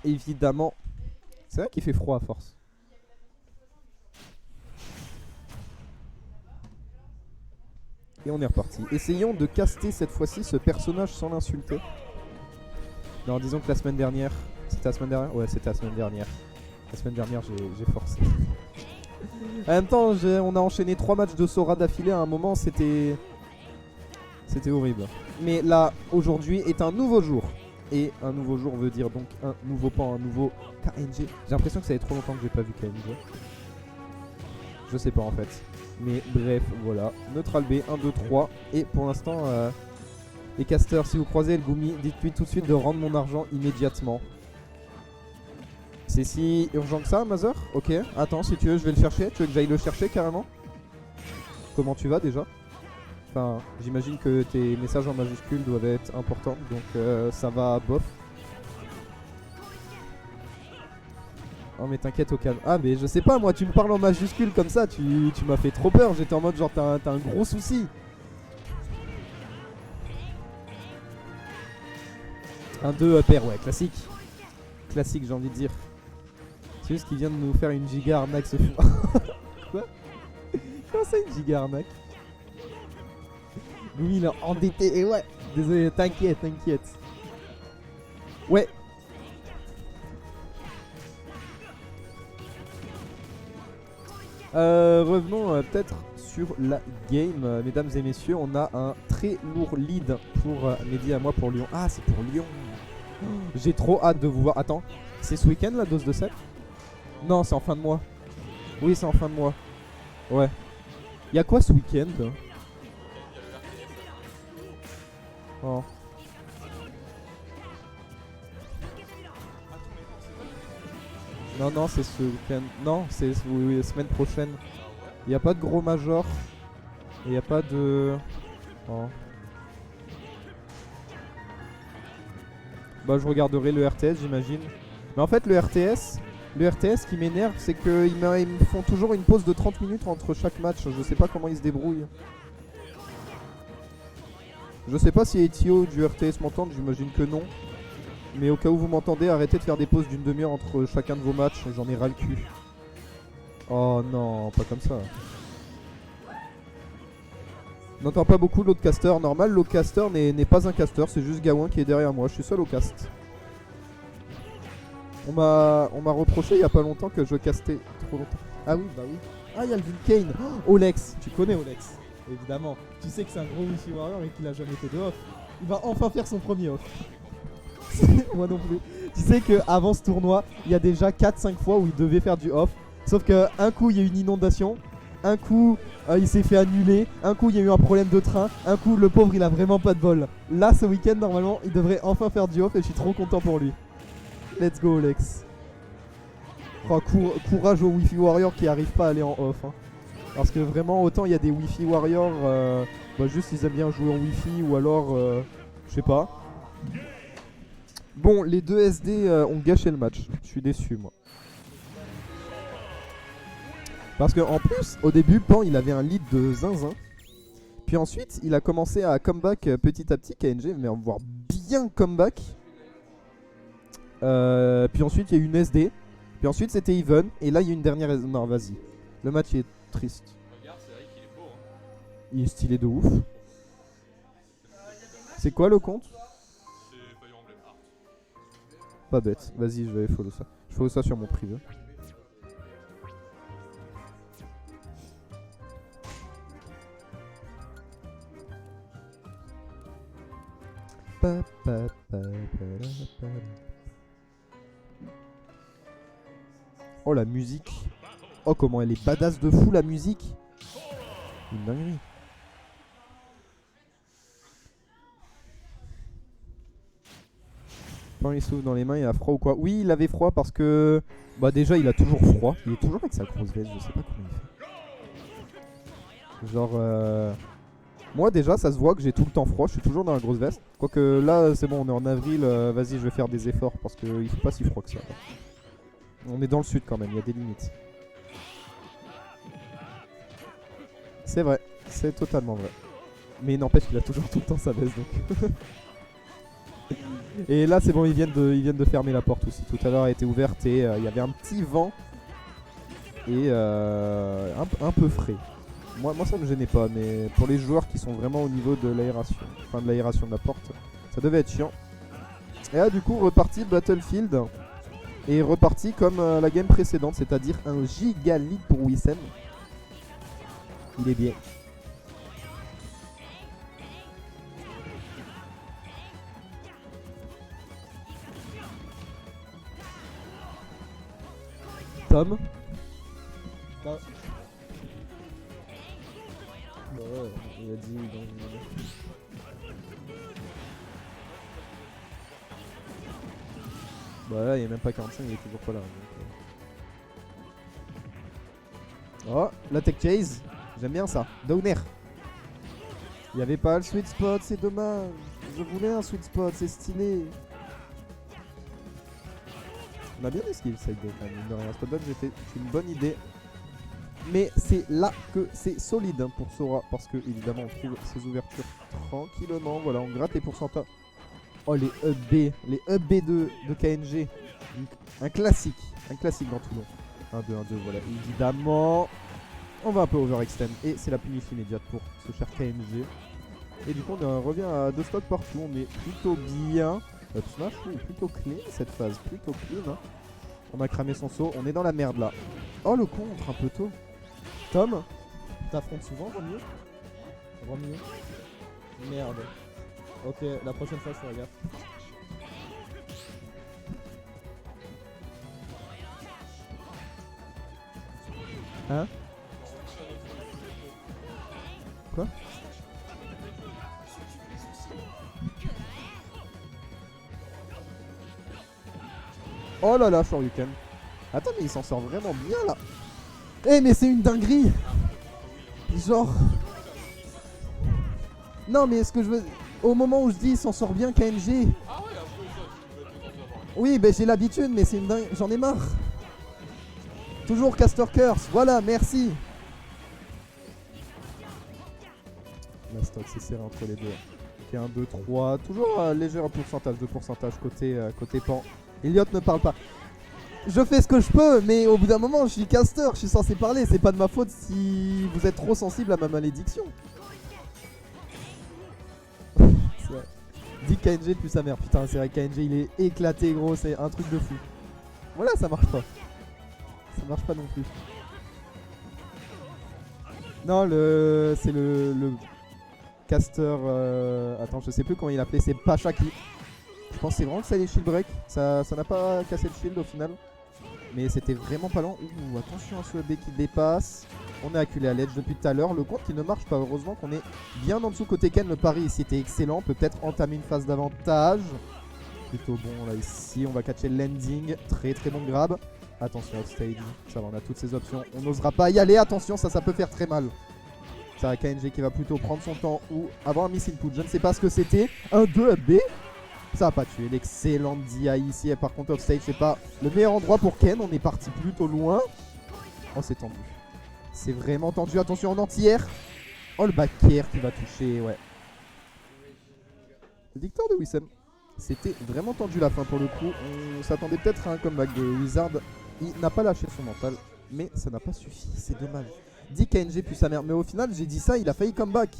évidemment. C'est vrai qu'il fait froid à force. Et on est reparti. Essayons de caster cette fois-ci ce personnage sans l'insulter. Non, disons que la semaine dernière... C'était la semaine dernière? Ouais, c'était la semaine dernière. La semaine dernière, j'ai forcé. En même temps, on a enchaîné 3 matchs de Sora d'affilée. À un moment, c'était horrible. Mais là, aujourd'hui est un nouveau jour. Et un nouveau jour veut dire donc un nouveau pan, un nouveau KNG. J'ai l'impression que ça fait trop longtemps que j'ai pas vu KNG. Je sais pas en fait. Mais bref, voilà. Neutral B, 1, 2, 3. Et pour l'instant, les casters, si vous croisez El Goumi, dites-lui tout de suite de rendre mon argent immédiatement. C'est si urgent que ça, Mother? Ok, attends, si tu veux, je vais le chercher. Tu veux que j'aille le chercher carrément? Comment tu vas déjà? Enfin, j'imagine que tes messages en majuscule doivent être importants, donc ça va bof. Oh mais t'inquiète au calme. Ah mais je sais pas moi, tu me parles en majuscule comme ça, tu m'as fait trop peur. J'étais en mode genre t'as un gros souci. Un 2 pair, ouais, classique. Classique j'ai envie de dire. C'est juste qu'il vient de nous faire une giga arnaque ce fou. Quoi? Comment ça une giga arnaque? Oui, il est endetté, et ouais. Désolé, t'inquiète, t'inquiète. Ouais. Revenons peut-être sur la game, mesdames et messieurs. On a un très lourd lead pour Mehdi à moi pour Lyon. Ah, c'est pour Lyon. J'ai trop hâte de vous voir. Attends, c'est ce week-end la dose de sel? Non, c'est en fin de mois. Oui, c'est en fin de mois. Ouais. Y'a quoi ce week-end? Oh. Non, non, c'est ce week-end. Non, c'est oui, semaine prochaine. Il n'y a pas de gros major. Et il n'y a pas de... Oh. Bah je regarderai le RTS j'imagine. Mais en fait le RTS qui m'énerve c'est qu'ils me font toujours une pause de 30 minutes entre chaque match. Je sais pas comment ils se débrouillent. Je sais pas si Etio du RTS m'entendent, j'imagine que non. Mais au cas où vous m'entendez, arrêtez de faire des pauses d'une demi-heure entre chacun de vos matchs, j'en ai ras le cul. Oh non, pas comme ça. N'entends pas beaucoup l'autre caster, normal, l'autre caster n'est pas un caster, c'est juste Gawain qui est derrière moi, je suis seul au cast. On m'a reproché il y a pas longtemps que je castais trop longtemps. Ah oui, bah oui. Ah, il y a le Vulcane. Oh, Olex, tu connais Olex, évidemment. Tu sais que c'est un gros Wi-Fi Warrior et qu'il a jamais fait de off. Il va enfin faire son premier off. Moi non plus. Tu sais qu'avant ce tournoi, il y a déjà 4-5 fois où il devait faire du off. Sauf qu'un coup, il y a eu une inondation. Un coup, il s'est fait annuler. Un coup, il y a eu un problème de train. Un coup, le pauvre, il a vraiment pas de bol. Là, ce week-end, normalement, il devrait enfin faire du off et je suis trop content pour lui. Let's go, Lex. Oh, courage aux Wi-Fi Warriors qui arrivent pas à aller en off. Hein. Parce que vraiment, autant il y a des Wi-Fi Warriors, bah juste ils aiment bien jouer en Wi-Fi ou alors, je sais pas. Bon, les deux SD ont gâché le match. Je suis déçu, moi. Parce qu'en plus, au début, Pan il avait un lead de zinzin. Puis ensuite, il a commencé à comeback petit à petit, KNG, mais on va voir bien comeback. Puis ensuite, il y a eu une SD. Puis ensuite, c'était Even. Et là, il y a une dernière SD. Non, vas-y. Le match il est triste. Regarde, c'est vrai qu'il est beau. Hein. Il est stylé de ouf. C'est quoi le compte? C'est Fire Emblem Art. Pas bête. Vas-y, je vais follow ça. Je follow ça sur mon privé. Oh la musique. Oh comment elle est badass de fou la musique. Une dinguerie. Quand il souffle dans les mains, il a froid ou quoi? Oui, il avait froid parce que... Bah déjà, il a toujours froid. Il est toujours avec sa grosse veste, je sais pas comment il fait. Genre... Moi déjà, ça se voit que j'ai tout le temps froid, je suis toujours dans la grosse veste. Quoique là, c'est bon, on est en avril, vas-y, je vais faire des efforts parce qu'il fait pas si froid que ça. On est dans le sud quand même, il y a des limites. C'est vrai, c'est totalement vrai. Mais il n'empêche qu'il a toujours tout le temps sa veste donc. Et là c'est bon, ils viennent de fermer la porte aussi. Tout à l'heure elle était ouverte et il y avait un petit vent et un peu frais. Moi ça me gênait pas, mais pour les joueurs qui sont vraiment au niveau de l'aération, enfin de l'aération de la porte, ça devait être chiant. Et là du coup reparti Battlefield et reparti comme la game précédente, c'est-à-dire un giga lead pour Wissem. Il est bien. Tom. Ah. Bah ouais, il a dit Bah là, il n'y a même pas 45, il est toujours pas là. Donc, Oh, la tech chase. J'aime bien ça. Downer. Il n'y avait pas le sweet spot, c'est dommage. Je voulais un sweet spot, c'est stylé. On a bien esquivé side deck, mine de rien. Spot dodge était une bonne idée. Mais c'est là que c'est solide hein, pour Sora. Parce que, évidemment, on trouve ses ouvertures tranquillement. Voilà, on gratte les pourcentages. Oh, les up B. Les up B de KNG. Un classique. Un classique dans Toulon. 1-2, 1-2, voilà. Évidemment, on va un peu overextend. Et c'est la punition immédiate pour ce cher KNG. Et du coup, on revient à 2 stocks partout. On est plutôt bien. Up smash, oui, plutôt clean cette phase. Plutôt clean. Hein. On a cramé son saut. On est dans la merde là. Oh, le contre, un peu tôt. Tom, t'affrontes souvent, Romieux? Romieux? Merde. Ok, la prochaine fois, je ferai gaffe. Hein? Quoi? Oh là là, Shoryuken. Attends, mais il s'en sort vraiment bien là. Eh, mais c'est une dinguerie. Genre. Non, mais ce que je veux. Au moment où je dis il s'en sort bien, KNG. Ah ouais, après ça, tu peux être content d'avoir une- Oui, ben j'ai l'habitude, mais c'est une dingue. J'en ai marre. Toujours Caster Curse. Voilà, merci. La stock, c'est serré entre les deux. Ok, 1, 2, 3. Toujours léger pourcentage de pourcentage côté pan. Elliot ne parle pas. Je fais ce que je peux, mais au bout d'un moment, je suis caster, je suis censé parler. C'est pas de ma faute si vous êtes trop sensible à ma malédiction. C'est vrai. Dis KNG depuis sa mère. Putain, c'est vrai, KNG il est éclaté, gros. C'est un truc de fou. Voilà, ça marche pas. Ça marche pas non plus. Non, c'est le caster. Attends, je sais plus comment il appelait. C'est Pacha qui. Je pense que c'est vraiment que ça les shield break. Ça n'a pas cassé le shield au final. Mais c'était vraiment pas lent. Ouh, attention à ce B qui dépasse. On est acculé à l'edge depuis tout à l'heure. Le compte qui ne marche pas. Heureusement qu'on est bien en dessous côté Ken. Le pari ici était excellent. Peut-être entamer une phase d'avantage. Plutôt bon là ici. On va catcher le landing. Très très bon grab. Attention outstage. Ça va, on a toutes ces options. On n'osera pas y aller. Attention, ça peut faire très mal. Ça va, KNG qui va plutôt prendre son temps ou avoir un miss input. Je ne sais pas ce que c'était. Un 2 up B. Ça va pas tuer. L'excellente DI ici. Et par contre, offstage, c'est pas le meilleur endroit pour Ken. On est parti plutôt loin. Oh, c'est tendu. C'est vraiment tendu. Attention en entière. Oh, le back air qui va toucher. Ouais. Victoire de Wissem. C'était vraiment tendu la fin pour le coup. On s'attendait peut-être à un comeback de Wizard. Il n'a pas lâché son mental. Mais ça n'a pas suffi. C'est dommage. Dit KNG puis sa mère. Mais au final, j'ai dit ça. Il a failli comeback.